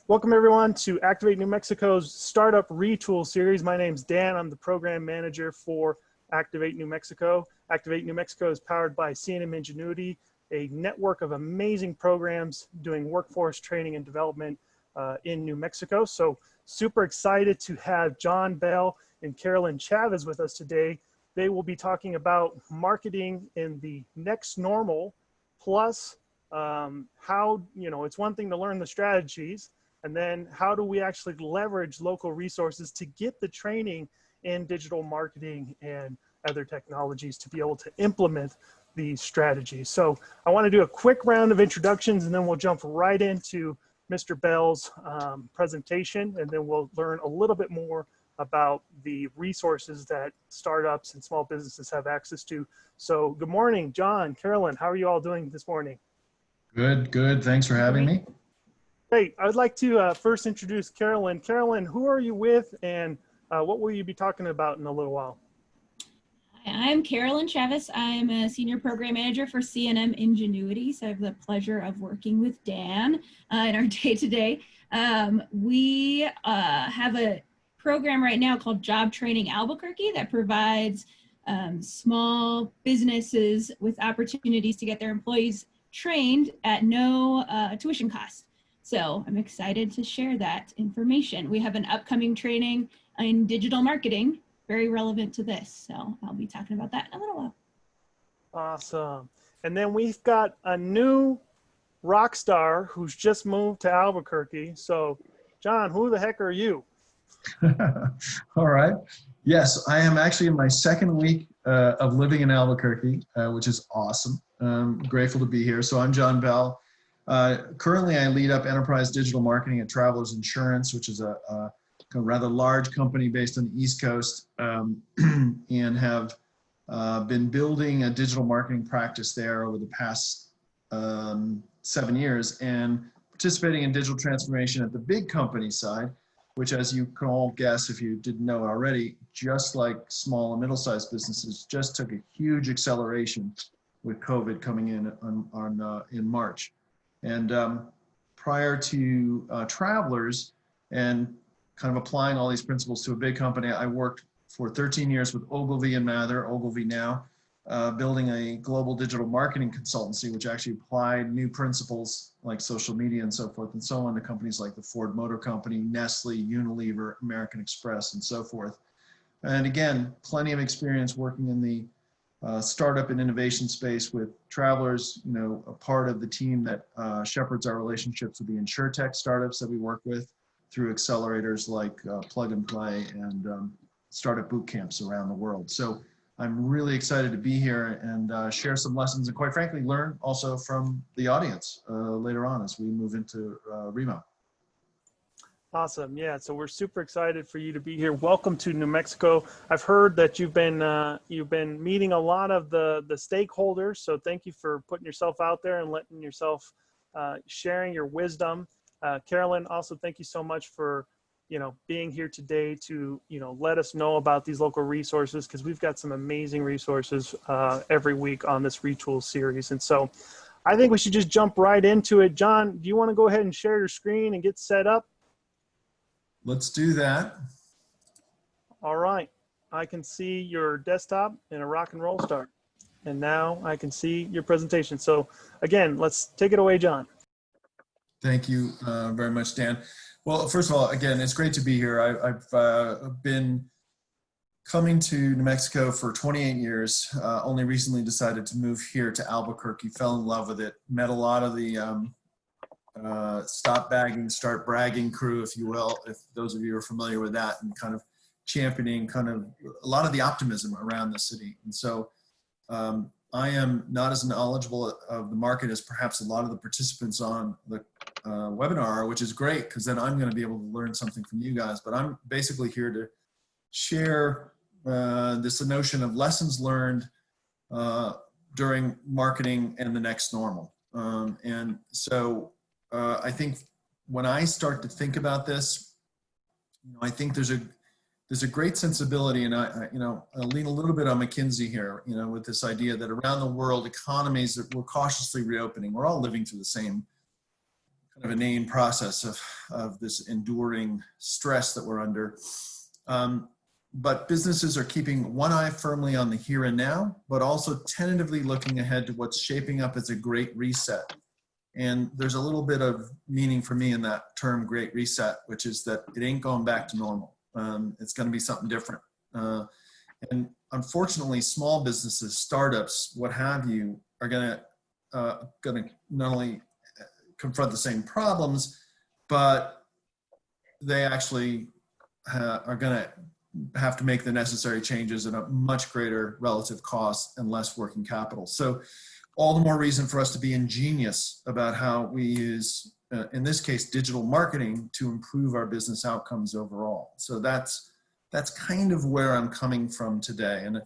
Welcome everyone to Activate New Mexico's Startup Retool series. My name's Dan. I'm the program manager for Activate New Mexico. Activate New Mexico is powered by C&M Ingenuity, a network of amazing programs doing workforce training and development in New Mexico. So super excited to have John Bell and Carolyn Chavez with us today. They will be talking about marketing in the next normal, plus how, it's one thing to learn the strategies, and then how do we actually leverage local resources to get the training in digital marketing and other technologies to be able to implement these strategies. So I want to do a quick round of introductions, and then we'll jump right into Mr. Bell's presentation, and then we'll learn a little bit more about the resources that startups and small businesses have access to. So good morning, John, Carolyn, how are you all doing this morning? Good, good. Thanks for having me. Great. I'd like to first introduce Carolyn. Carolyn, who are you with, and what will you be talking about in a little while? Hi, I'm Carolyn Chavez. I'm a senior program manager for C&M Ingenuity. So I have the pleasure of working with Dan in our day-to-day. We have a program right now called Job Training Albuquerque that provides small businesses with opportunities to get their employees trained at no tuition cost. So I'm excited to share that information. We have an upcoming training in digital marketing, very relevant to this. So I'll be talking about that in a little while. Awesome. And then we've got a new rock star who's just moved to Albuquerque. So John, who the heck are you? All right. Yes, I am actually in my second week of living in Albuquerque, which is awesome. I'm grateful to be here. So I'm John Bell. Currently, I lead up enterprise digital marketing at Travelers Insurance, which is a rather large company based on the East Coast, and have been building a digital marketing practice there over the past 7 years, and participating in digital transformation at the big company side, which, as you can all guess if you didn't know already, just like small and middle-sized businesses, just took a huge acceleration with COVID coming in in March. And prior to Travelers and kind of applying all these principles to a big company, I worked for 13 years with Ogilvy and Mather, Ogilvy now, building a global digital marketing consultancy, which actually applied new principles like social media and so forth and so on to companies like the Ford Motor Company, Nestle, Unilever, American Express, and so forth. And again, plenty of experience working in the startup and innovation space with Travelers, a part of the team that shepherds our relationships with the InsurTech startups that we work with through accelerators like Plug and Play and startup boot camps around the world. So I'm really excited to be here and share some lessons and, quite frankly, learn also from the audience later on as we move into remote. Awesome. Yeah. So we're super excited for you to be here. Welcome to New Mexico. I've heard that you've been meeting a lot of the stakeholders. So thank you for putting yourself out there and letting yourself sharing your wisdom. Carolyn, also thank you so much for being here today to let us know about these local resources, because we've got some amazing resources every week on this Retool series. And so I think we should just jump right into it. John, do you want to go ahead and share your screen and get set up? Let's do that. All right. I can see your desktop and a rock and roll start. And now I can see your presentation. So again, let's take it away, John. Thank you very much, Dan. Well, first of all, again, it's great to be here. I've been coming to New Mexico for 28 years, only recently decided to move here to Albuquerque, fell in love with it, met a lot of the stop bagging, start bragging crew, if you will, if those of you are familiar with that, and kind of championing kind of a lot of the optimism around the city. And so I am not as knowledgeable of the market as perhaps a lot of the participants on the webinar, which is great, because then I'm going to be able to learn something from you guys. But I'm basically here to share this notion of lessons learned during marketing and the next normal. And so I think when I start to think about this, I think there's a great sensibility, and I lean a little bit on McKinsey here, with this idea that around the world, economies that we're cautiously reopening, we're all living through the same kind of inane process of this enduring stress that we're under. But businesses are keeping one eye firmly on the here and now, but also tentatively looking ahead to what's shaping up as a great reset. And there's a little bit of meaning for me in that term, great reset, which is that it ain't going back to normal. It's going to be something different. And unfortunately, small businesses, startups, what have you, are going to not only confront the same problems, but they actually are going to have to make the necessary changes at a much greater relative cost and less working capital. So all the more reason for us to be ingenious about how we use, in this case, digital marketing to improve our business outcomes overall. So that's kind of where I'm coming from today. And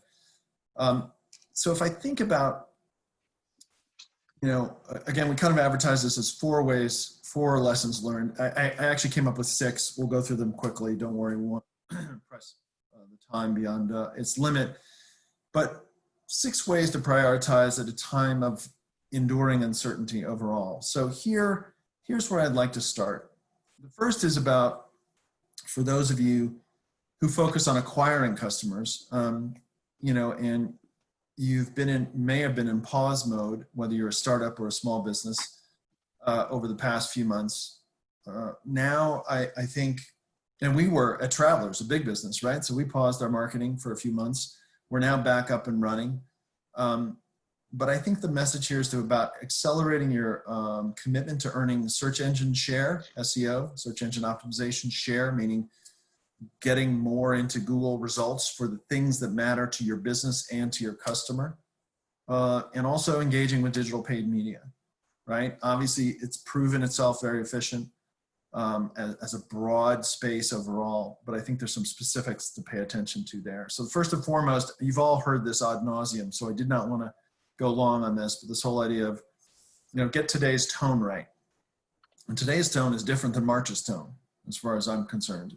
so if I think about, again, we kind of advertise this as 4 lessons learned. I actually came up with 6. We'll go through them quickly. Don't worry, we won't press the time beyond its limit. But 6 ways to prioritize at a time of enduring uncertainty overall. So here's where I'd like to start. The first is about, for those of you who focus on acquiring customers, and you've may have been in pause mode, whether you're a startup or a small business, over the past few months. Now I think, and we were at Travelers, a big business, right? So we paused our marketing for a few months. We're now back up and running. But I think the message here is about accelerating your commitment to earning search engine share, SEO, search engine optimization share, meaning getting more into Google results for the things that matter to your business and to your customer. And also engaging with digital paid media, right? Obviously, it's proven itself very efficient as a broad space overall, but I think there's some specifics to pay attention to there. So first and foremost, you've all heard this ad nauseum, so I did not want to go long on this, but this whole idea of, get today's tone right. And today's tone is different than March's tone, as far as I'm concerned.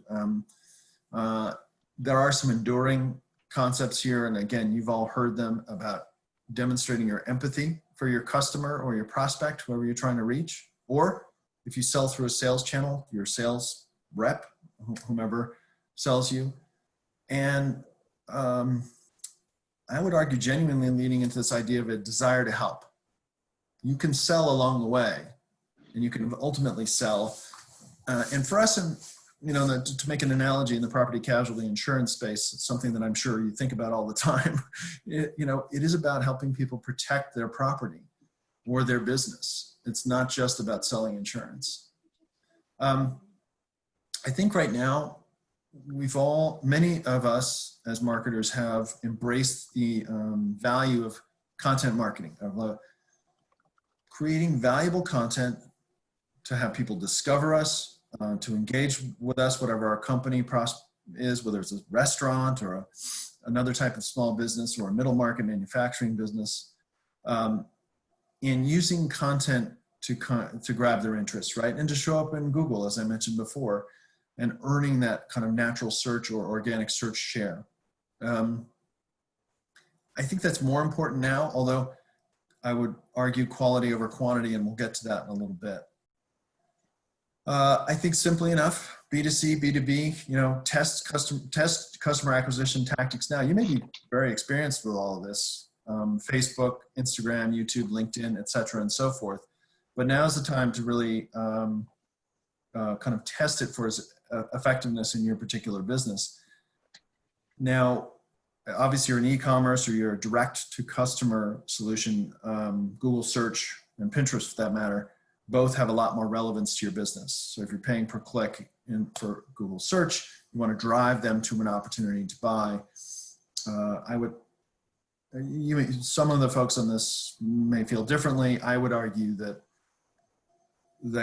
There are some enduring concepts here, and again, you've all heard them, about demonstrating your empathy for your customer or your prospect, whoever you're trying to reach, or if you sell through a sales channel, your sales rep, whomever sells you. And I would argue genuinely leading into this idea of a desire to help. You can sell along the way, and you can ultimately sell. And for us, to make an analogy in the property casualty insurance space, it's something that I'm sure you think about all the time. It is about helping people protect their property or their business. It's not just about selling insurance. I think right now, many of us as marketers have embraced the value of content marketing, of creating valuable content to have people discover us, to engage with us, whatever our company is, whether it's a restaurant or another type of small business or a middle market manufacturing business. In using content to grab their interest, right? And to show up in Google, as I mentioned before, and earning that kind of natural search or organic search share. I think that's more important now, although I would argue quality over quantity, and we'll get to that in a little bit. I think simply enough, B2C, B2B, test customer acquisition tactics now. You may be very experienced with all of this. Facebook, Instagram, YouTube, LinkedIn, et cetera, and so forth. But now's the time to really kind of test it for its effectiveness in your particular business. Now, obviously you're in e-commerce or you're a direct-to-customer solution. Google search and Pinterest, for that matter, both have a lot more relevance to your business. So if you're paying per click for Google search, you want to drive them to an opportunity to buy. Some of the folks on this may feel differently. I would argue that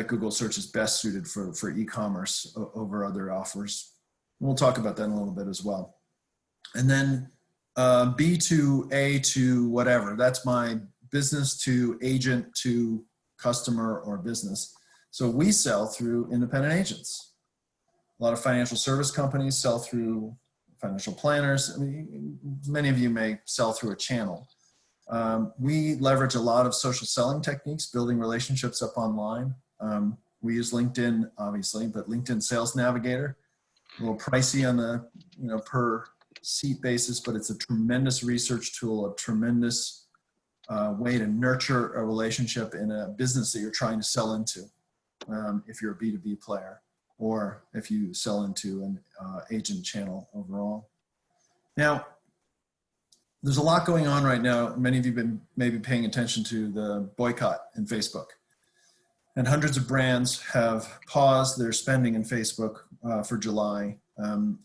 Google search is best suited for e-commerce over other offers. We'll talk about that in a little bit as well. And then B to A to whatever. That's my business to agent to customer or business. So we sell through independent agents. A lot of financial service companies sell through financial planners. I mean, many of you may sell through a channel. We leverage a lot of social selling techniques, building relationships up online. We use LinkedIn, obviously, but LinkedIn Sales Navigator, a little pricey on the, per seat basis, but it's a tremendous research tool, a tremendous way to nurture a relationship in a business that you're trying to sell into, if you're a B2B player, or if you sell into an agent channel overall. Now, there's a lot going on right now. Many of you have been maybe paying attention to the boycott in Facebook. And hundreds of brands have paused their spending in Facebook for July.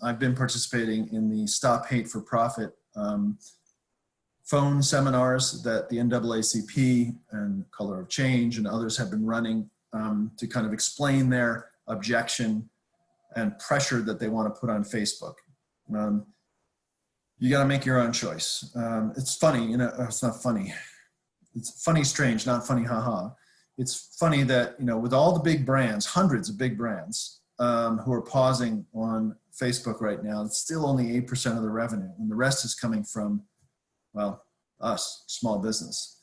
I've been participating in the Stop Hate for Profit phone seminars that the NAACP and Color of Change and others have been running to kind of explain their objection and pressure that they want to put on Facebook. You got to make your own choice. It's funny, it's not funny. It's funny, strange, not funny, haha. It's funny that, with all the big brands, hundreds of big brands who are pausing on Facebook right now, it's still only 8% of the revenue. And the rest is coming from, well, us, small business.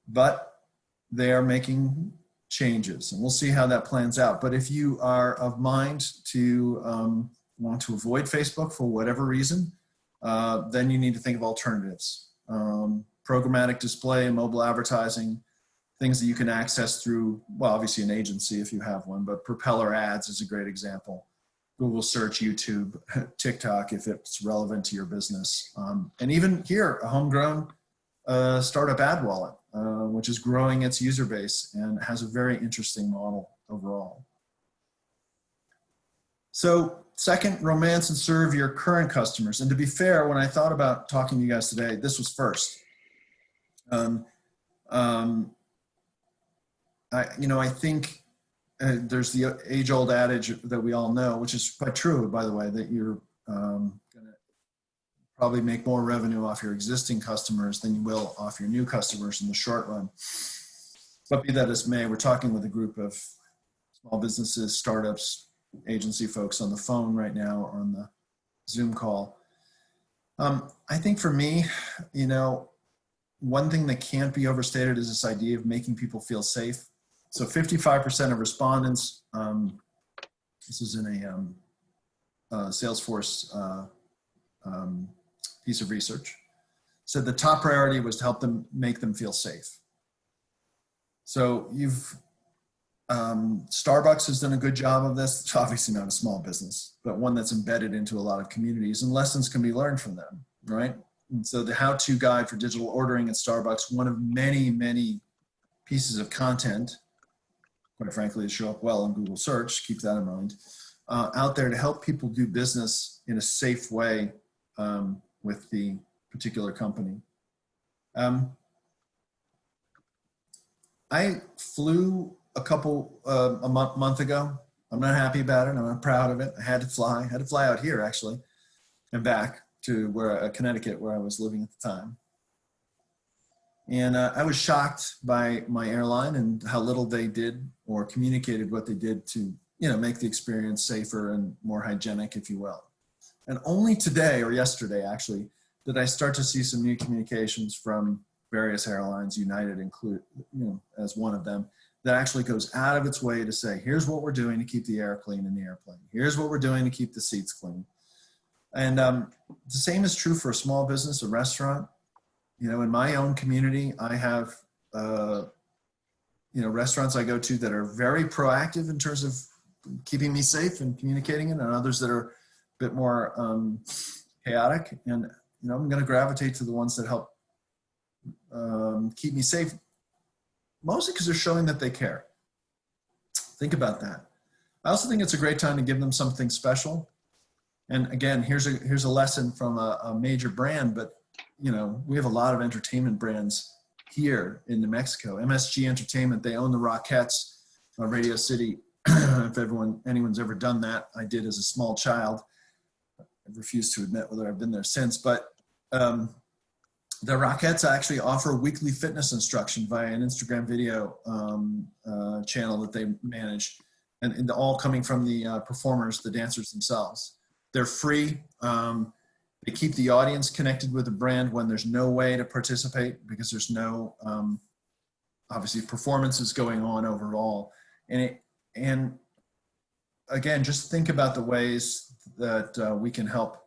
But they are making changes, and we'll see how that plans out. But if you are of mind to want to avoid Facebook for whatever reason, then you need to think of alternatives. Programmatic display and mobile advertising, things that you can access through, well, obviously an agency if you have one, but Propeller Ads is a great example. Google search, YouTube, TikTok if it's relevant to your business. And even here, a homegrown startup ad wallet, which is growing its user base and has a very interesting model overall. So second, romance and serve your current customers. And to be fair, when I thought about talking to you guys today, this was first. I think there's the age-old adage that we all know, which is quite true, by the way, that you're going to probably make more revenue off your existing customers than you will off your new customers in the short run. But be that as may, we're talking with a group of small businesses, startups, agency folks on the phone right now or on the Zoom call. I think for me, one thing that can't be overstated is this idea of making people feel safe. So 55% of respondents, this is in a Salesforce piece of research, said the top priority was to help them, make them feel safe. So Starbucks has done a good job of this. It's obviously not a small business, but one that's embedded into a lot of communities, and lessons can be learned from them, right? And so the how-to guide for digital ordering at Starbucks, one of many, many pieces of content, quite frankly, to show up well in Google search, keep that in mind, out there to help people do business in a safe way with the particular company. I flew a month ago. I'm not happy about it. I'm not proud of it. I had to fly out here actually and back to Connecticut, where I was living at the time. And I was shocked by my airline and how little they did or communicated what they did to, make the experience safer and more hygienic, if you will. And only today or yesterday, actually, did I start to see some new communications from various airlines, United include, as one of them, that actually goes out of its way to say, here's what we're doing to keep the air clean in the airplane. Here's what we're doing to keep the seats clean. And the same is true for a small business, a restaurant. In my own community, I have, restaurants I go to that are very proactive in terms of keeping me safe and communicating it, and others that are a bit more chaotic. And, I'm going to gravitate to the ones that help keep me safe, mostly because they're showing that they care. Think about that. I also think it's a great time to give them something special. And again, here's a lesson from a major brand, but we have a lot of entertainment brands here in New Mexico. MSG Entertainment, they own the Rockettes, Radio City. If anyone's ever done that, I did as a small child. I refuse to admit whether I've been there since, but the Rockettes actually offer weekly fitness instruction via an Instagram video channel that they manage, and all coming from the performers, the dancers themselves. They're free. They keep the audience connected with the brand when there's no way to participate because there's no, obviously, performances going on overall. And And again, just think about the ways that we can help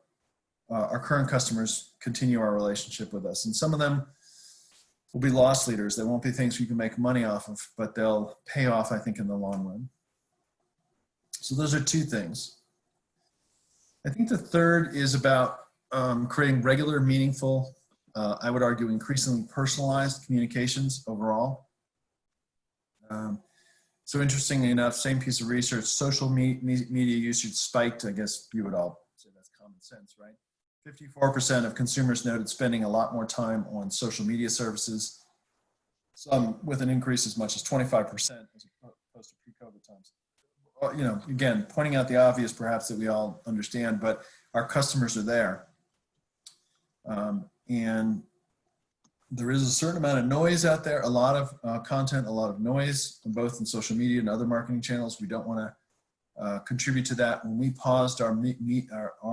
our current customers continue our relationship with us. And some of them will be loss leaders. They won't be things we can make money off of, but they'll pay off, I think, in the long run. So those are two things. I think the third is about creating regular, meaningful, I would argue increasingly personalized communications overall. So interestingly enough, same piece of research, social media usage spiked. I guess you would all say that's common sense, right? 54% of consumers noted spending a lot more time on social media services, some with an increase as much as 25% as opposed to pre-COVID times. You know, again, pointing out the obvious perhaps that we all understand, but our customers are there. And there is a certain amount of noise out there, a lot of content, a lot of noise, both in social media and other marketing channels. We don't want to contribute to that. When we paused our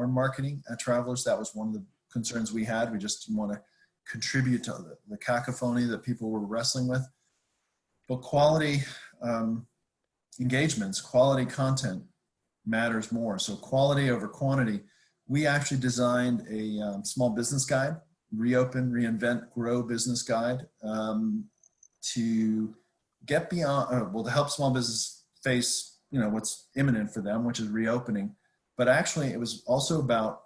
marketing at Travelers, that was one of the concerns we had. We just didn't want to contribute to the cacophony that people were wrestling with. But quality engagements, quality content matters more. So quality over quantity. We actually designed a small business guide, Reopen, Reinvent, Grow business guide to get beyond, well, to help small business face, you know, what's imminent for them, which is reopening. But actually it was also about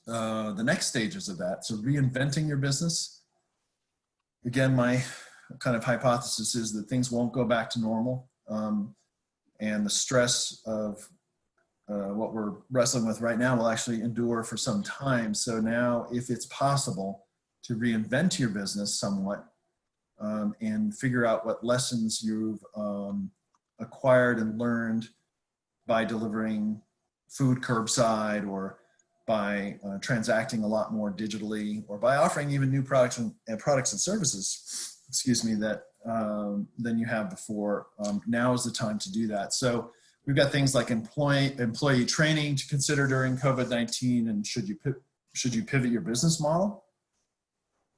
the next stages of that. So reinventing your business. Again, my kind of hypothesis is that things won't go back to normal. And the stress of what we're wrestling with right now will actually endure for some time. So now, if it's possible to reinvent your business somewhat and figure out what lessons you've acquired and learned by delivering food curbside, or by transacting a lot more digitally, or by offering even new products and services, excuse me, that than you have before. Now is the time to do that. So we've got things like employee training to consider during COVID-19, and should you pivot your business model?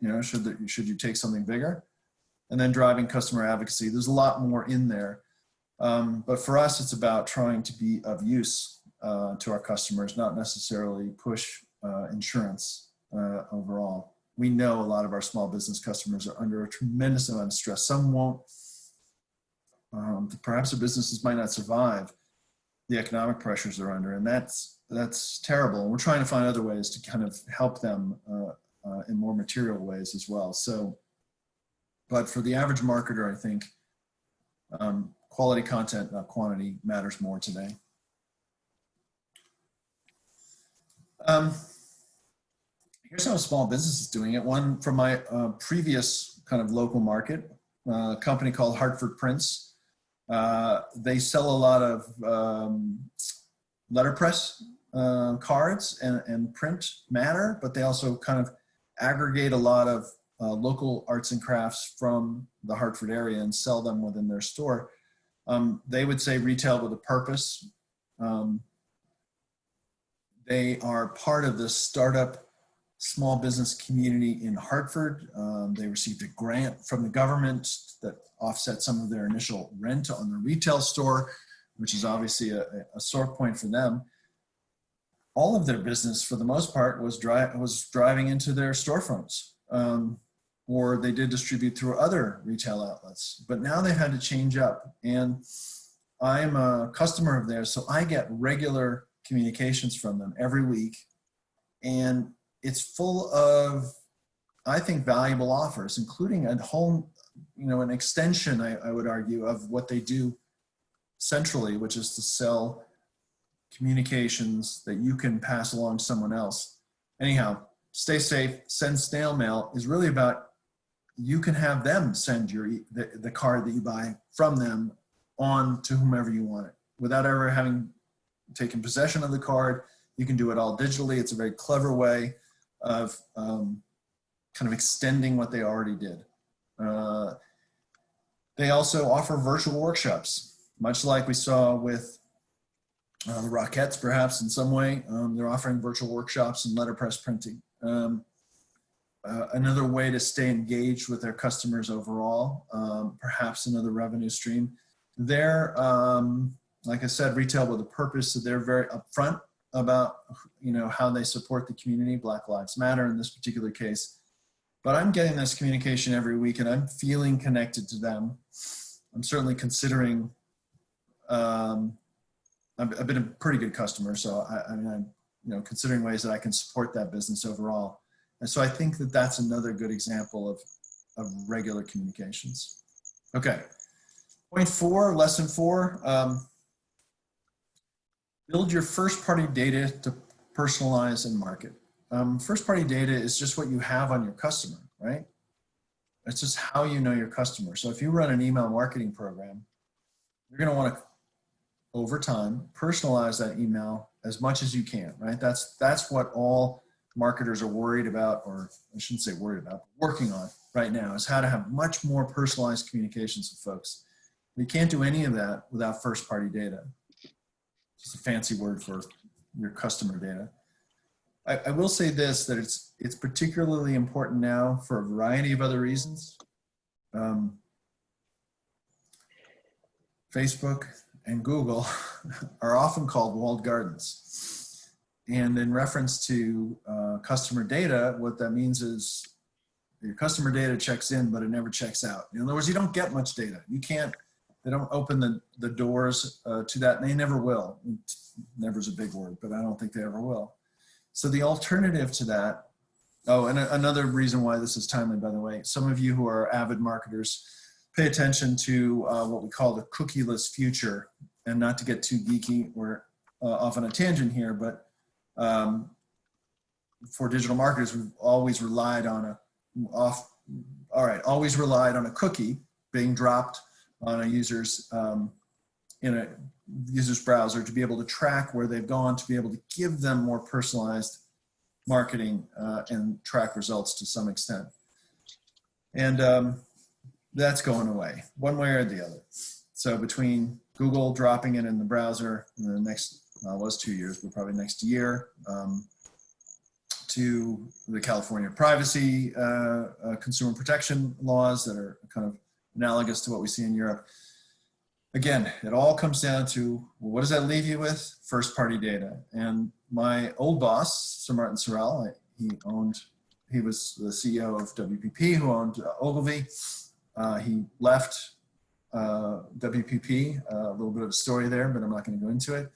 You know, should you take something bigger? And then driving customer advocacy. There's a lot more in there, but for us, it's about trying to be of use to our customers, not necessarily push insurance overall. We know a lot of our small business customers are under a tremendous amount of stress. Some won't, perhaps their businesses might not survive the economic pressures they're under, and that's terrible. And we're trying to find other ways to kind of help them in more material ways as well. So, but for the average marketer, I think quality content, not quantity, matters more today. Here's how a small business is doing it. One from my previous kind of local market, a company called Hartford Prince. They sell a lot of letterpress cards and print matter, but they also kind of aggregate a lot of local arts and crafts from the Hartford area and sell them within their store. They would say retail with a purpose. They are part of the startup small business community in Hartford. They received a grant from the government that offset some of their initial rent on the retail store, which is obviously a sore point for them. All of their business, for the most part, was driving into their storefronts, or they did distribute through other retail outlets. But now they've had to change up, and I'm a customer of theirs, so I get regular communications from them every week, and it's full of, I think, valuable offers, including a whole, an extension, I would argue, of what they do centrally, which is to sell communications that you can pass along to someone else. Anyhow, stay safe. Send snail mail is really about, you can have them send the card that you buy from them on to whomever you want it without ever having taken possession of the card. You can do it all digitally. It's a very clever way of kind of extending what they already did. They also offer virtual workshops, much like we saw with the Rockettes, perhaps in some way. They're offering virtual workshops in letterpress printing. Another way to stay engaged with their customers overall, perhaps another revenue stream, they're, like I said, retail with a purpose, so they're very upfront about, how they support the community. Black Lives Matter in this particular case. But I'm getting this communication every week, and I'm feeling connected to them. I'm certainly considering, I've been a pretty good customer, so I'm considering ways that I can support that business overall. And so I think that that's another good example of regular communications. Okay, point 4, lesson 4, build your first-party data to personalize and market. First-party data is just what you have on your customer, right? It's just how you know your customer. So if you run an email marketing program, you're going to want to, over time, personalize that email as much as you can, right? That's what all marketers are worried about, or I shouldn't say worried about, working on right now, is how to have much more personalized communications with folks. We can't do any of that without first-party data. It's a fancy word for your customer data. I will say this, that it's particularly important now for a variety of other reasons. Facebook and Google are often called walled gardens. And in reference to customer data, what that means is your customer data checks in, but it never checks out. In other words, you don't get much data. They don't open the doors to that, and they never will. Never's a big word, but I don't think they ever will. So the alternative to that, and another reason why this is timely, by the way, some of you who are avid marketers, pay attention to what we call the cookieless future. And not to get too geeky, we're off on a tangent here, but for digital marketers, we've always relied on a cookie being dropped on a user's in a user's browser to be able to track where they've gone, to be able to give them more personalized marketing and track results to some extent. And that's going away, one way or the other. So between Google dropping it in the browser in the next, well, it was 2 years, but probably next year, to the California privacy consumer protection laws that are kind of analogous to what we see in Europe. Again, it all comes down to, well, what does that leave you with? First-party data. And my old boss, Sir Martin Sorrell, he was the CEO of WPP, who owned Ogilvy. He left WPP, a little bit of a story there, but I'm not going to go into it.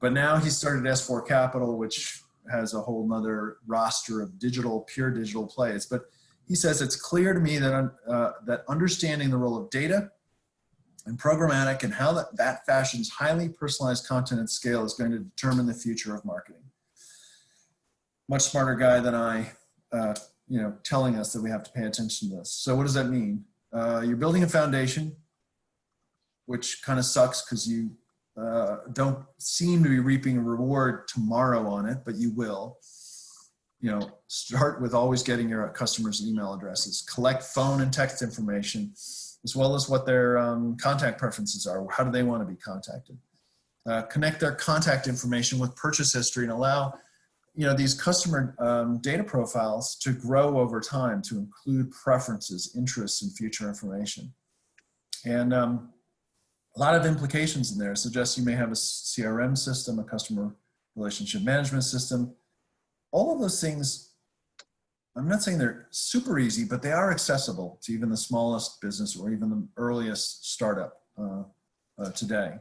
But now he started S4 Capital, which has a whole nother roster of pure digital plays. But he says, it's clear to me that, that understanding the role of data and programmatic and how that fashions highly personalized content at scale is going to determine the future of marketing. Much smarter guy than I, telling us that we have to pay attention to this. So what does that mean? You're building a foundation, which kind of sucks because you don't seem to be reaping a reward tomorrow on it, but you will. Start with always getting your customers' email addresses, collect phone and text information, as well as what their contact preferences are. How do they want to be contacted? Connect their contact information with purchase history and allow these customer data profiles to grow over time to include preferences, interests, and future information. And a lot of implications in there. It suggests you may have a CRM system, a customer relationship management system. All of those things, I'm not saying they're super easy, but they are accessible to even the smallest business or even the earliest startup today.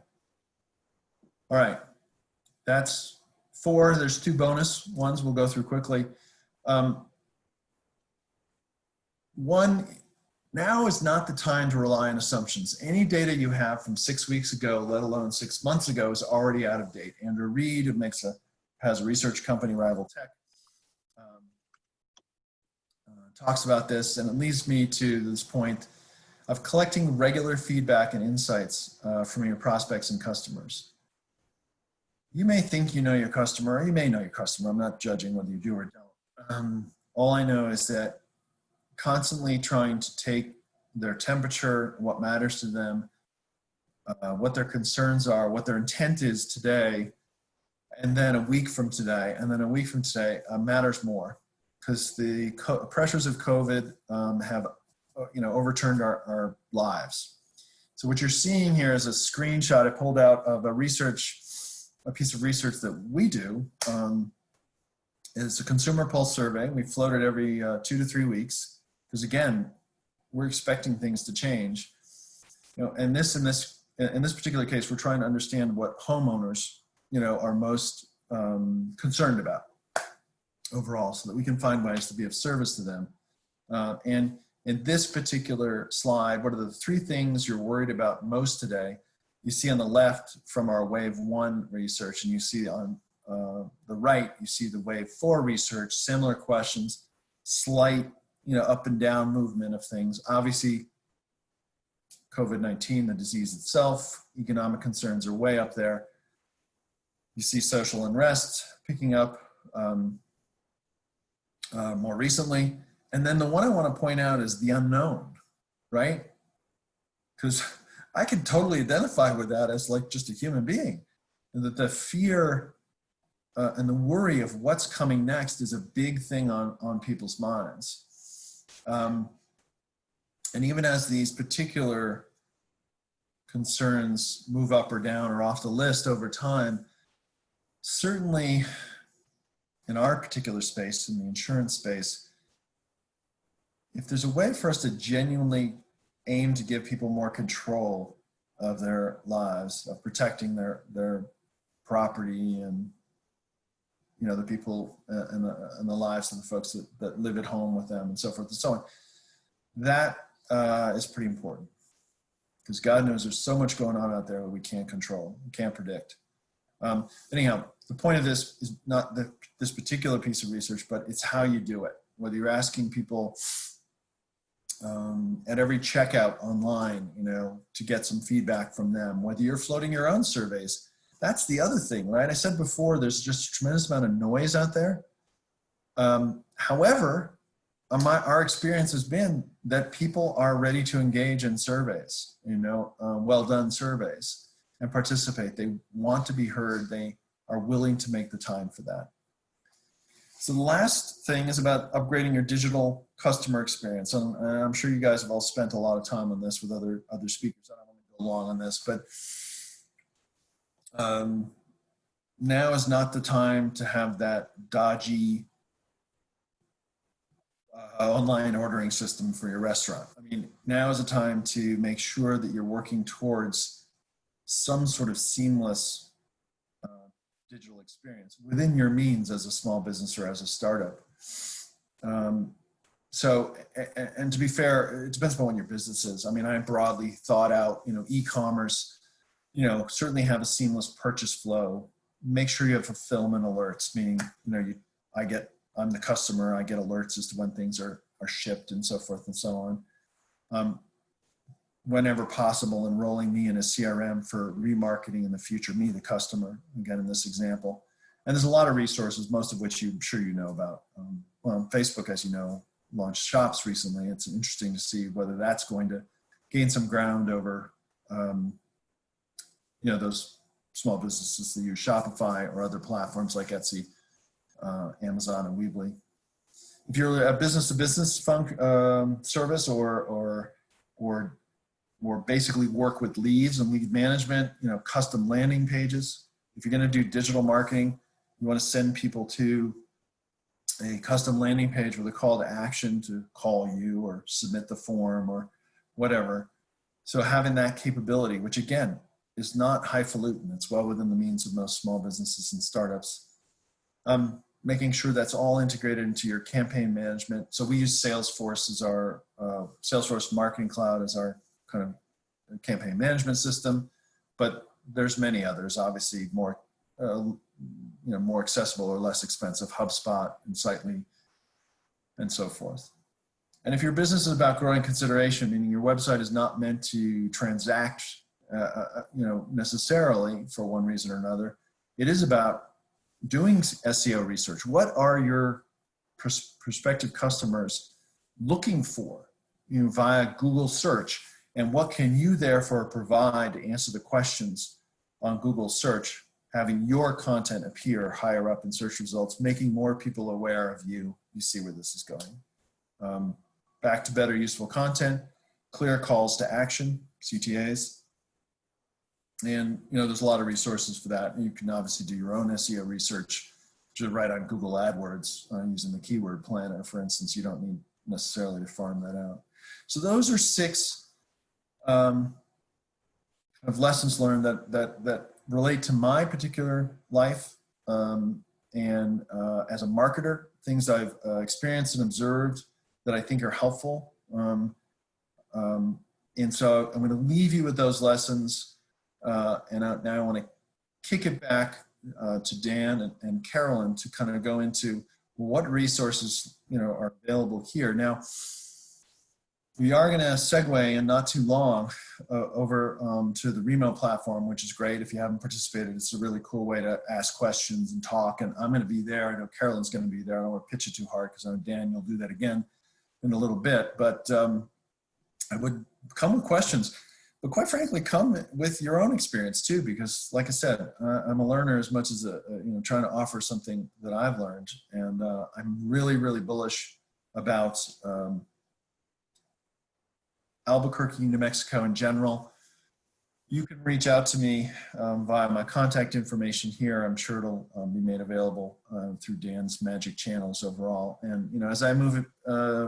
All right, that's 4. There's 2 bonus ones we'll go through quickly. One, now is not the time to rely on assumptions. Any data you have from 6 weeks ago, let alone 6 months ago, is already out of date. Andrew Reed, who has a research company, Rival Tech, talks about this, and it leads me to this point of collecting regular feedback and insights from your prospects and customers. You may think you know your customer, or you may know your customer. I'm not judging whether you do or don't. All I know is that constantly trying to take their temperature, what matters to them, what their concerns are, what their intent is today, and then a week from today, and then a week from today matters more, because the pressures of COVID have overturned our lives. So what you're seeing here is a screenshot I pulled out of a piece of research that we do. It's a consumer pulse survey. We float it every 2 to 3 weeks because, again, we're expecting things to change. And in this particular case, we're trying to understand what homeowners, are most concerned about overall, so that we can find ways to be of service to them. And in this particular slide, what are the 3 things you're worried about most today? You see on the left from our wave 1 research, and you see on the right, you see the wave 4 research, similar questions, slight, up and down movement of things. Obviously, COVID-19, the disease itself, economic concerns are way up there. You see social unrest picking up more recently. And then the one I want to point out is the unknown, right? Because I can totally identify with that as like just a human being. And that the fear and the worry of what's coming next is a big thing on people's minds. And even as these particular concerns move up or down or off the list over time, certainly in our particular space, in the insurance space, if there's a way for us to genuinely aim to give people more control of their lives, of protecting their property and the people and the lives of the folks that live at home with them and so forth and so on, that is pretty important. Because God knows there's so much going on out there that we can't control, we can't predict. Anyhow, the point of this is not this particular piece of research, but it's how you do it. Whether you're asking people at every checkout online, to get some feedback from them, whether you're floating your own surveys. That's the other thing, right? I said before, there's just a tremendous amount of noise out there. However, our experience has been that people are ready to engage in surveys, well-done surveys, and participate. They want to be heard. They are willing to make the time for that. So the last thing is about upgrading your digital customer experience. And I'm sure you guys have all spent a lot of time on this with other speakers. I don't want to go long on this, but now is not the time to have that dodgy online ordering system for your restaurant. I mean, now is the time to make sure that you're working towards some sort of seamless digital experience within your means as a small business or as a startup. So, and to be fair, it depends upon what your business is. I mean, I broadly thought out, e-commerce, certainly have a seamless purchase flow. Make sure you have fulfillment alerts, meaning, I'm the customer, I get alerts as to when things are shipped and so forth and so on. Whenever possible, enrolling me in a CRM for remarketing in the future, me, the customer, again, in this example. And there's a lot of resources, most of which I'm sure you know about. Facebook, as you know, launched shops recently. It's interesting to see whether that's going to gain some ground over, those small businesses that use Shopify or other platforms like Etsy, Amazon, and Weebly. If you're a business-to-business service or basically work with leads and lead management, custom landing pages. If you're going to do digital marketing, you want to send people to a custom landing page with a call to action to call you or submit the form or whatever. So having that capability, which again is not highfalutin, it's well within the means of most small businesses and startups. Making sure that's all integrated into your campaign management. So we use Salesforce as our Salesforce Marketing Cloud as our kind of campaign management system, but there's many others, obviously more accessible or less expensive, HubSpot, Insightly, and so forth. And if your business is about growing consideration, meaning your website is not meant to transact, necessarily for one reason or another, it is about doing SEO research. What are your prospective customers looking for, via Google search? And what can you therefore provide to answer the questions on Google search, having your content appear higher up in search results, making more people aware of you? You see where this is going. Back to better useful content, clear calls to action. CTAs. And, you know, there's a lot of resources for that. You can obviously do your own SEO research, just right on Google AdWords using the keyword planner, for instance. You don't need necessarily to farm that out. So those are 6 kind of lessons learned that relate to my particular life. And as a marketer, things I've experienced and observed that I think are helpful. And so I'm going to leave you with those lessons. And now I want to kick it back to Dan and Carolyn to kind of go into what resources, you know, are available here. Now, we are going to segue in not too long over to the remote platform, which is great. If you haven't participated, it's a really cool way to ask questions and talk. And I'm going to be there. I know Carolyn's going to be there. I don't want to pitch it too hard because I know Dan, you'll do that again in a little bit. But I would come with questions. But quite frankly, come with your own experience too, because like I said, I'm a learner as much as you know, trying to offer something that I've learned. And I'm really, really bullish about Albuquerque, New Mexico in general. You can reach out to me via my contact information here. I'm sure it'll be made available through Dan's magic channels overall. And, you know, as I move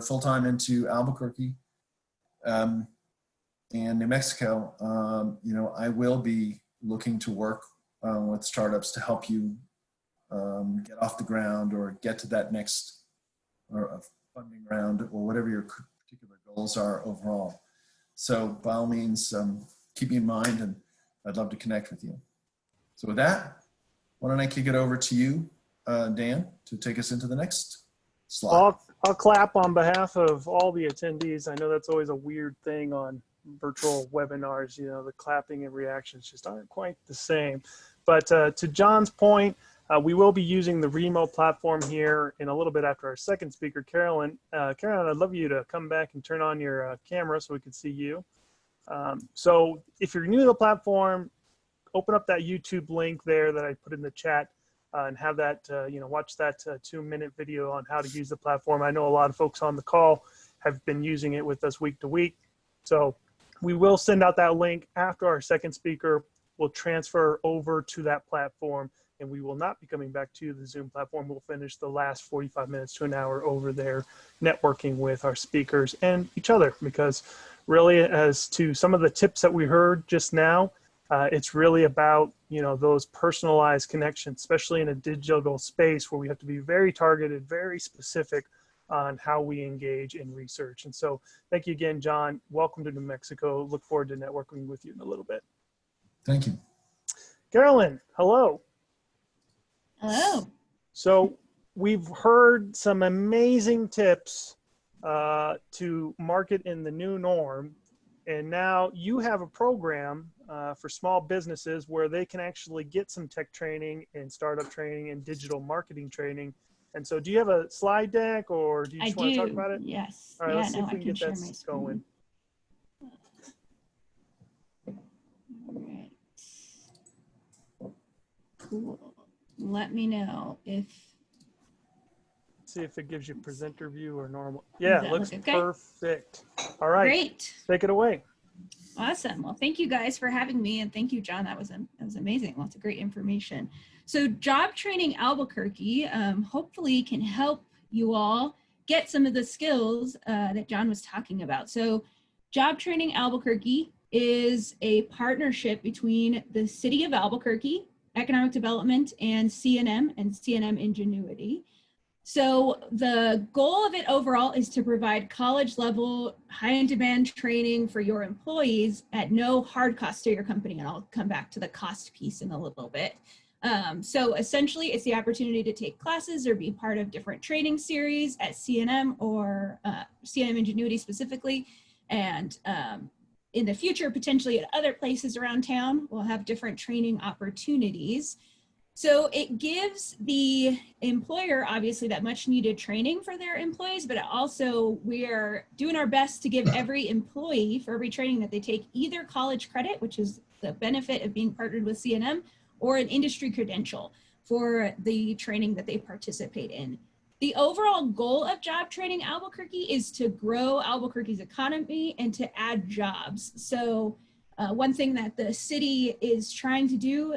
full-time into Albuquerque and New Mexico, you know, I will be looking to work with startups to help you get off the ground or get to that next funding round or whatever your particular goals are overall. So by all means, keep me in mind, and I'd love to connect with you. So with that, why don't I kick it over to you, Dan, to take us into the next slide. I'll clap on behalf of all the attendees. I know that's always a weird thing on virtual webinars. You know, the clapping and reactions just aren't quite the same. But to John's point, we will be using the remote platform here in a little bit after our second speaker, Carolyn. Carolyn, I'd love you to come back and turn on your camera so we can see you. So if you're new to the platform, open up that YouTube link there that I put in the chat and have that, you know, watch that 2-minute video on how to use the platform. I know a lot of folks on the call have been using it with us week to week. So we will send out that link after our second speaker. We'll transfer over to that platform, and we will not be coming back to the Zoom platform. We'll finish the last 45 minutes to an hour over there networking with our speakers and each other, because really, as to some of the tips that we heard just now, it's really about, you know, those personalized connections, especially in a digital space where we have to be very targeted, very specific on how we engage in research. And so thank you again, John. Welcome to New Mexico. Look forward to networking with you in a little bit. Thank you. Carolyn, hello. Hello. So we've heard some amazing tips to market in the new norm. And now you have a program for small businesses where they can actually get some tech training and startup training and digital marketing training. And so do you have a slide deck, or do you just want to talk about it? Yes. All right, yeah, let's see if we I can get share that my going. All right. Cool. Let me know if. See if it gives you presenter view or normal. Yeah, it looks okay? perfect. All right. Great. Take it away. Awesome. Well, thank you guys for having me, and thank you, John. That was amazing. Lots of great information. So Job Training Albuquerque hopefully can help you all get some of the skills that John was talking about. So Job Training Albuquerque is a partnership between the City of Albuquerque, Economic Development, and CNM Ingenuity. So the goal of it overall is to provide college level, high in demand training for your employees at no hard cost to your company. And I'll come back to the cost piece in a little bit. So essentially it's the opportunity to take classes or be part of different training series at CNM or CNM Ingenuity specifically. And in the future, potentially at other places around town, we'll have different training opportunities. So it gives the employer, obviously, that much needed training for their employees, but also we're doing our best to give every employee, for every training that they take, either college credit, which is the benefit of being partnered with CNM, or an industry credential for the training that they participate in. The overall goal of Job Training Albuquerque is to grow Albuquerque's economy and to add jobs. So One thing that the city is trying to do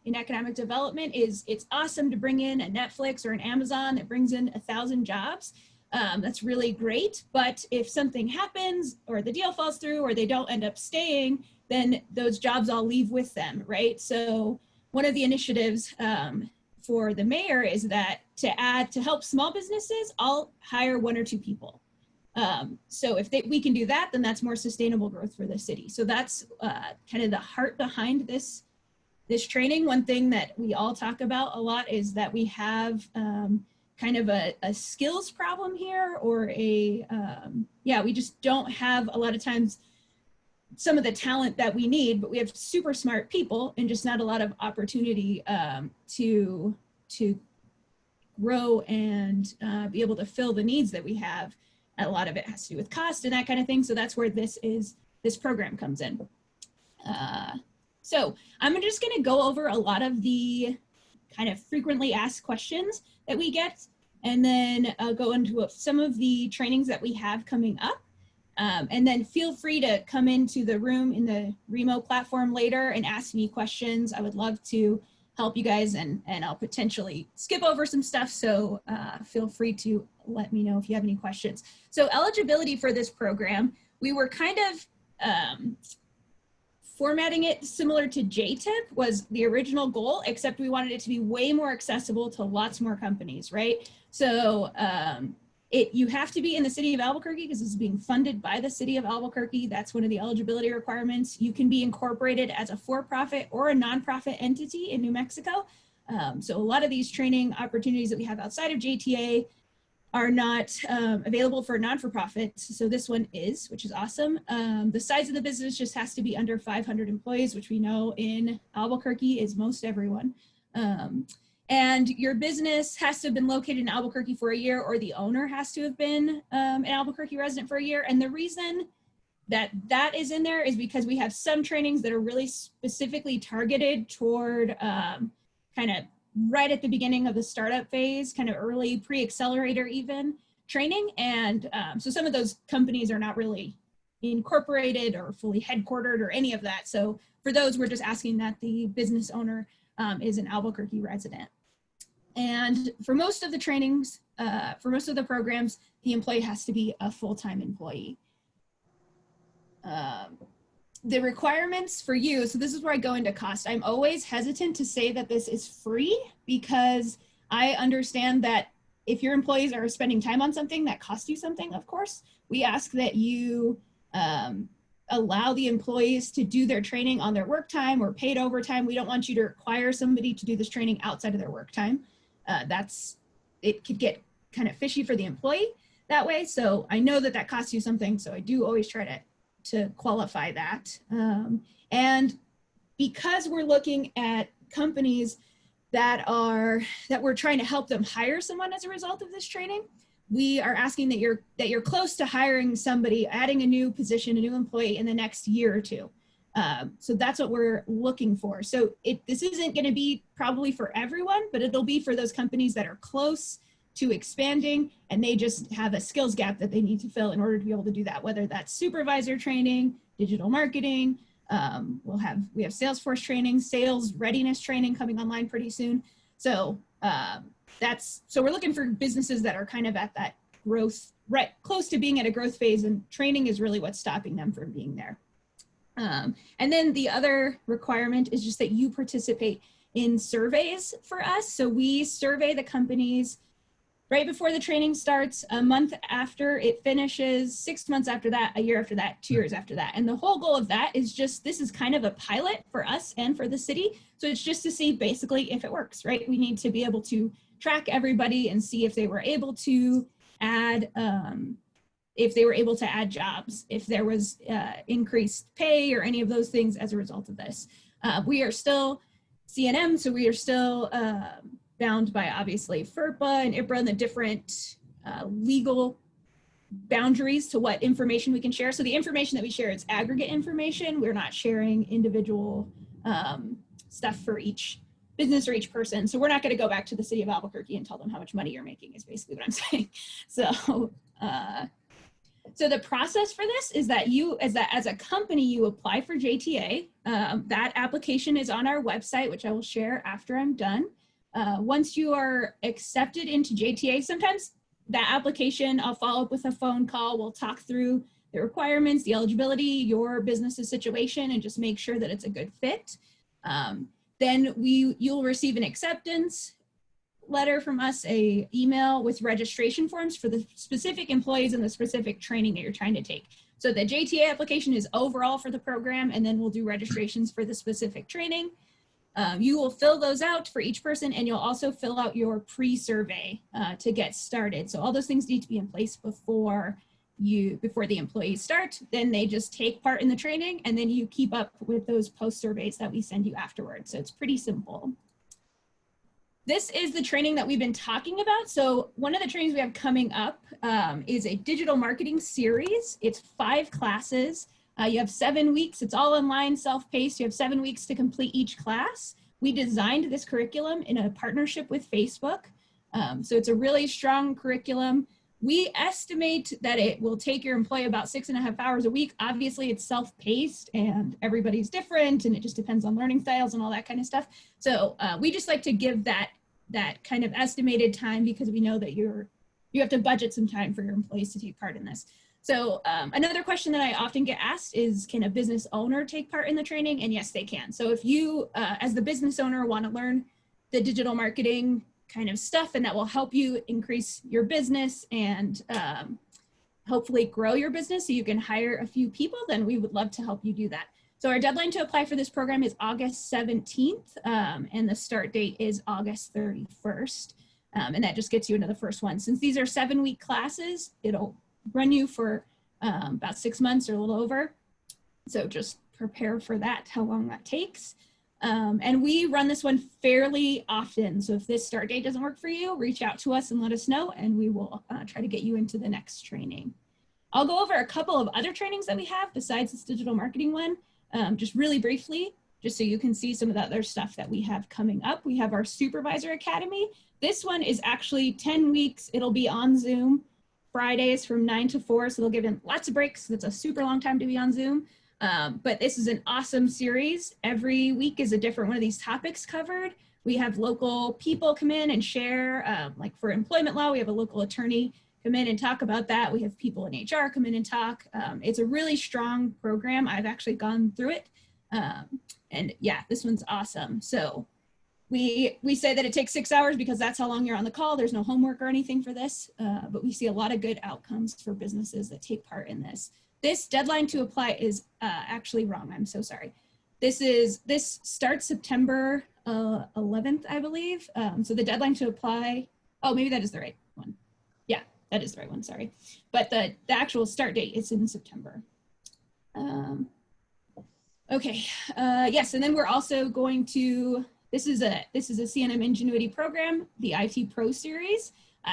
in economic development is it's awesome to bring in a Netflix or an Amazon that brings in 1,000 jobs. That's really great. But if something happens or the deal falls through or they don't end up staying, then those jobs all leave with them, right? So one of the initiatives for the mayor is that to help small businesses, I'll hire 1 or 2 people. So if we can do that, then that's more sustainable growth for the city. So that's kind of the heart behind this training. One thing that we all talk about a lot is that we have kind of a skills problem here, or we just don't have a lot of times some of the talent that we need, but we have super smart people and just not a lot of opportunity to grow and be able to fill the needs that we have. A lot of it has to do with cost and that kind of thing. So that's where this program comes in. So I'm just going to go over a lot of the kind of frequently asked questions that we get, and then I'll go into some of the trainings that we have coming up. And then feel free to come into the room in the Remo platform later and ask me questions. I would love to help you guys, and I'll potentially skip over some stuff. So feel free to let me know if you have any questions. So eligibility for this program, we were kind of formatting it similar to JTIP was the original goal, except we wanted it to be way more accessible to lots more companies, right? So you have to be in the city of Albuquerque because it's being funded by the city of Albuquerque. That's one of the eligibility requirements. You can be incorporated as a for-profit or a nonprofit entity in New Mexico. So a lot of these training opportunities that we have outside of JTA are not available for non-for-profits. So this one is, which is awesome. The size of the business just has to be under 500 employees, which we know in Albuquerque is most everyone. And your business has to have been located in Albuquerque for a year, or the owner has to have been an Albuquerque resident for a year. And the reason that is in there is because we have some trainings that are really specifically targeted toward kind of right at the beginning of the startup phase, kind of early pre-accelerator even training. And so some of those companies are not really incorporated or fully headquartered or any of that. So for those, we're just asking that the business owner is an Albuquerque resident. And for most of the trainings, for most of the programs, the employee has to be a full-time employee. The requirements for you, so this is where I go into cost. I'm always hesitant to say that this is free because I understand that if your employees are spending time on something that costs you something, of course, we ask that you allow the employees to do their training on their work time or paid overtime. We don't want you to require somebody to do this training outside of their work time. It could get kind of fishy for the employee that way. So I know that costs you something. So I do always try to qualify that. And because we're looking at companies that we're trying to help them hire someone as a result of this training, we are asking that you're close to hiring somebody, adding a new position, a new employee in the next year or two. So that's what we're looking for. So this isn't going to be probably for everyone, but it'll be for those companies that are close to expanding and they just have a skills gap that they need to fill in order to be able to do that, whether that's supervisor training, digital marketing. We have Salesforce training, sales readiness training coming online pretty soon. So so we're looking for businesses that are kind of at that growth, right, close to being at a growth phase, and training is really what's stopping them from being there. And then the other requirement is just that you participate in surveys for us. So we survey the companies right before the training starts, a month after it finishes, 6 months after that, a year after that, 2 years after that. And the whole goal of that is just, this is kind of a pilot for us and for the city. So it's just to see basically if it works, right? We need to be able to track everybody and see if they were able to add, jobs, if there was increased pay or any of those things as a result of this. We are still CNM, so we are still bound by obviously FERPA and IPRA and the different legal boundaries to what information we can share. So the information that we share is aggregate information. We're not sharing individual stuff for each business or each person. So we're not going to go back to the city of Albuquerque and tell them how much money you're making is basically what I'm saying. So So the process for this is that you, as a company, you apply for JTA. That application is on our website, which I will share after I'm done. Once you are accepted into JTA, sometimes that application, I'll follow up with a phone call. We'll talk through the requirements, the eligibility, your business's situation, and just make sure that it's a good fit. Then you'll receive an acceptance letter from us, a email with registration forms for the specific employees and the specific training that you're trying to take. So the JTA application is overall for the program, and then we'll do registrations for the specific training. You will fill those out for each person, and you'll also fill out your pre-survey to get started. So all those things need to be in place before the employees start. Then they just take part in the training, and then you keep up with those post surveys that we send you afterwards. So it's pretty simple. This is the training that we've been talking about. So one of the trainings we have coming up is a digital marketing series. It's 5 classes. You have 7 weeks. It's all online, self-paced. You have 7 weeks to complete each class. We designed this curriculum in a partnership with Facebook. So it's a really strong curriculum. We estimate that it will take your employee about 6.5 hours a week. Obviously, it's self-paced and everybody's different, and it just depends on learning styles and all that kind of stuff. So we just like to give that kind of estimated time, because we know that you have to budget some time for your employees to take part in this. So another question that I often get asked is, can a business owner take part in the training? And yes, they can. So if you, as the business owner, want to learn the digital marketing kind of stuff, and that will help you increase your business and hopefully grow your business so you can hire a few people, then we would love to help you do that. So our deadline to apply for this program is August 17th, and the start date is August 31st. And that just gets you into the first one. Since these are 7-week classes, it'll run you for about 6 months or a little over. So just prepare for that, how long that takes. And we run this one fairly often. So if this start date doesn't work for you, reach out to us and let us know, and we will try to get you into the next training. I'll go over a couple of other trainings that we have besides this digital marketing one, just really briefly, just so you can see some of the other stuff that we have coming up. We have our Supervisor Academy. This one is actually 10 weeks. It'll be on Zoom Fridays from 9 to 4. So they'll give in lots of breaks. It's a super long time to be on Zoom. But this is an awesome series. Every week is a different one of these topics covered. We have local people come in and share, like for employment law, we have a local attorney come in and talk about that. We have people in HR come in and talk. It's a really strong program. I've actually gone through it. And yeah, this one's awesome. So we say that it takes 6 hours because that's how long you're on the call. There's no homework or anything for this, but we see a lot of good outcomes for businesses that take part in this. This deadline to apply is actually wrong. I'm so sorry. This starts September 11th, I believe. So the deadline to apply, oh, maybe that is the right one. Yeah, that is the right one, sorry. But the actual start date is in September. Okay, yes, and then we're also going to, this is a CNM Ingenuity program, the IT Pro Series.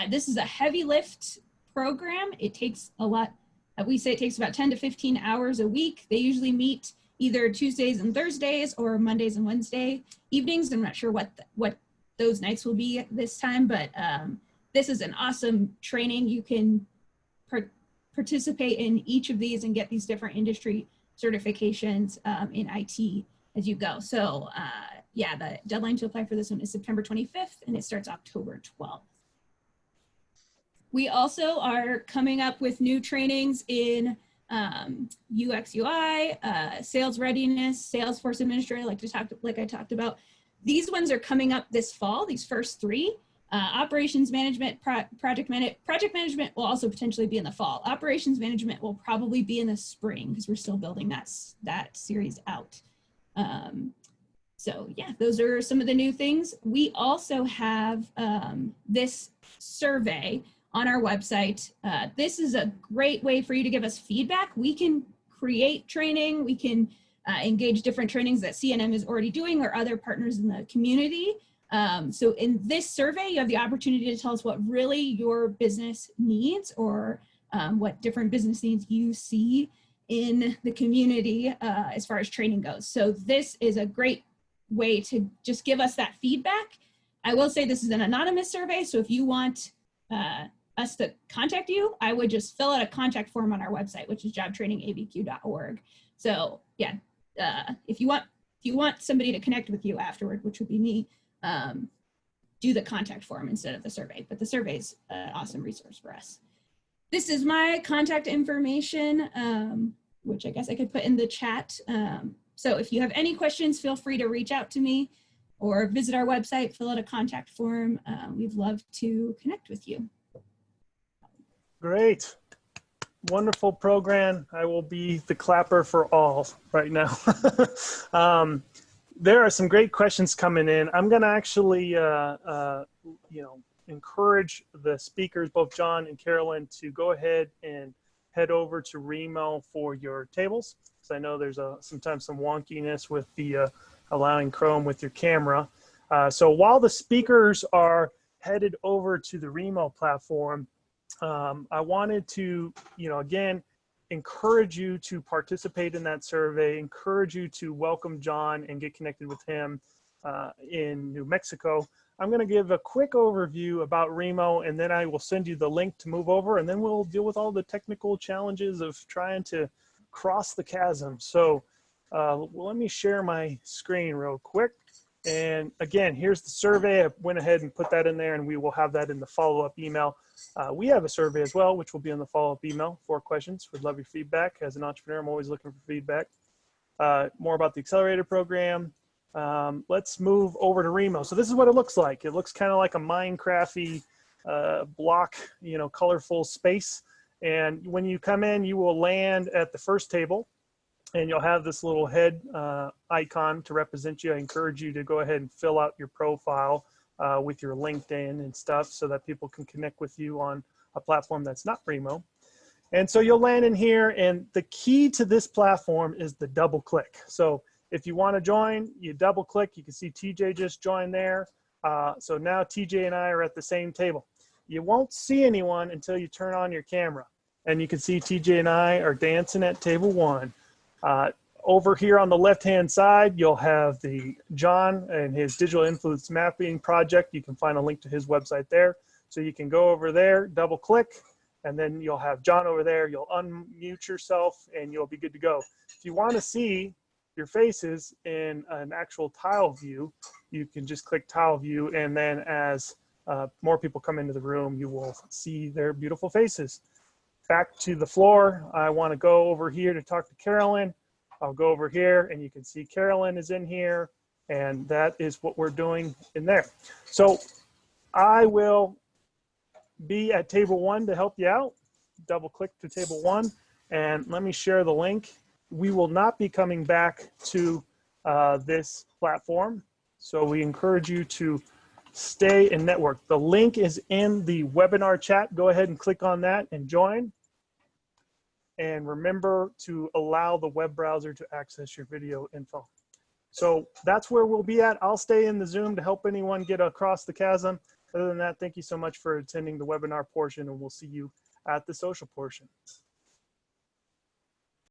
This is a heavy lift program. It takes a lot. We say it takes about 10 to 15 hours a week. They usually meet either Tuesdays and Thursdays or Mondays and Wednesday evenings. I'm not sure what those nights will be this time, but this is an awesome training. You can participate in each of these and get these different industry certifications in IT as you go. So yeah, the deadline to apply for this one is September 25th, and it starts October 12th. We also are coming up with new trainings in UX, UI, sales readiness, Salesforce administrator, like I talked about. These ones are coming up this fall, these first 3. Operations management, project management will also potentially be in the fall. Operations management will probably be in the spring because we're still building that series out. So yeah, those are some of the new things. We also have this survey on our website. This is a great way for you to give us feedback. We can create training. We can engage different trainings that CNM is already doing or other partners in the community. So in this survey, you have the opportunity to tell us what really your business needs or what different business needs you see in the community as far as training goes. So this is a great way to just give us that feedback. I will say this is an anonymous survey, so if you want us to contact you, I would just fill out a contact form on our website, which is jobtrainingabq.org. So yeah, if you want somebody to connect with you afterward, which would be me, do the contact form instead of the survey. But the survey is an awesome resource for us. This is my contact information, which I guess I could put in the chat. So if you have any questions, feel free to reach out to me or visit our website, fill out a contact form. We'd love to connect with you. Great. Wonderful program. I will be the clapper for all right now. There are some great questions coming in. I'm going to actually, encourage the speakers, both John and Carolyn, to go ahead and head over to Remo for your tables. Because I know there's sometimes some wonkiness with the allowing Chrome with your camera. So while the speakers are headed over to the Remo platform, I wanted to, again, encourage you to participate in that survey, encourage you to welcome John and get connected with him in New Mexico. I'm going to give a quick overview about Remo, and then I will send you the link to move over, and then we'll deal with all the technical challenges of trying to cross the chasm. So let me share my screen real quick. And again, here's the survey. I went ahead and put that in there, and we will have that in the follow-up email. We have a survey as well, which will be in the follow-up email. 4 questions. Would love your feedback. As an entrepreneur, I'm always looking for feedback. More about the accelerator program. Let's move over to Remo. So this is what it looks like. It looks kind of like a Minecraft-y block, colorful space. And when you come in, you will land at the first table, and you'll have this little head icon to represent you. I encourage you to go ahead and fill out your profile with your LinkedIn and stuff so that people can connect with you on a platform that's not Remo. And so you'll land in here, and the key to this platform is the double click. So if you want to join, you double click. You can see TJ just joined there. So now TJ and I are at the same table. You won't see anyone until you turn on your camera. And you can see TJ and I are dancing at table 1. Over here on the left-hand side, you'll have the John and his digital influence mapping project. You can find a link to his website there. So you can go over there, double click, and then you'll have John over there. You'll unmute yourself, and you'll be good to go. If you want to see your faces in an actual tile view, you can just click tile view, and then as more people come into the room, you will see their beautiful faces. Back to the floor, I want to go over here to talk to Carolyn. I'll go over here, and you can see Carolyn is in here, and that is what we're doing in there. So I will be at table 1 to help you out. Double click to table 1, and let me share the link. We will not be coming back to this platform, so we encourage you to stay and network. The link is in the webinar chat. Go ahead and click on that and join. And remember to allow the web browser to access your video info. So that's where we'll be at. I'll stay in the Zoom to help anyone get across the chasm. Other than that, thank you so much for attending the webinar portion, and we'll see you at the social portion.